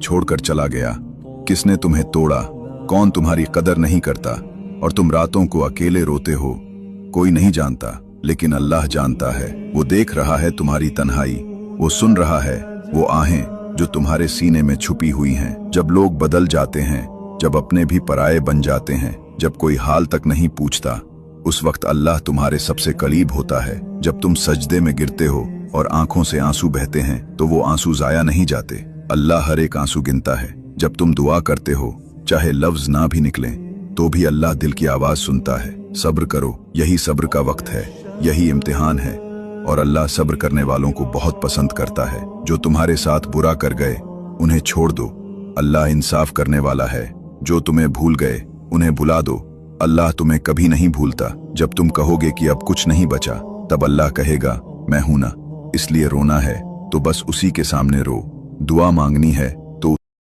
छोड़कर चला गया? किसने तुम्हें तोड़ा? कौन तुम्हारी कदर नहीं करता? और तुम रातों को अकेले रोते हो। कोई नहीं जानता, लेकिन अल्लाह जानता है। वो देख रहा है तुम्हारी तन्हाई, वो सुन रहा है वो आहें जो तुम्हारे सीने में छुपी हुई हैं। जब लोग बदल जाते हैं, जब अपने भी पराये बन जाते हैं, जब कोई हाल तक नहीं पूछता, उस वक्त अल्लाह तुम्हारे सबसे करीब होता है। जब तुम सजदे में गिरते हो और आंखों से आंसू बहते हैं, तो वो आंसू जाया नहीं जाते। अल्लाह हर एक आंसू गिनता है। जब तुम दुआ करते हो, चाहे लफ्ज ना भी निकलें, तो भी अल्लाह दिल की आवाज सुनता है। सब्र करो, यही सब्र का वक्त है, यही इम्तिहान है। और अल्लाह सब्र करने वालों को बहुत पसंद करता है। जो तुम्हारे साथ बुरा कर गए, उन्हें छोड़ दो। अल्लाह इंसाफ करने वाला है। जो तुम्हें भूल गए, उन्हें भुला दो। अल्लाह तुम्हें कभी नहीं भूलता। जब तुम कहोगे कि अब कुछ नहीं बचा, तब अल्लाह कहेगा मैं हूं ना। इसलिए रोना है तो बस उसी के सामने रो। दुआ मांगनी है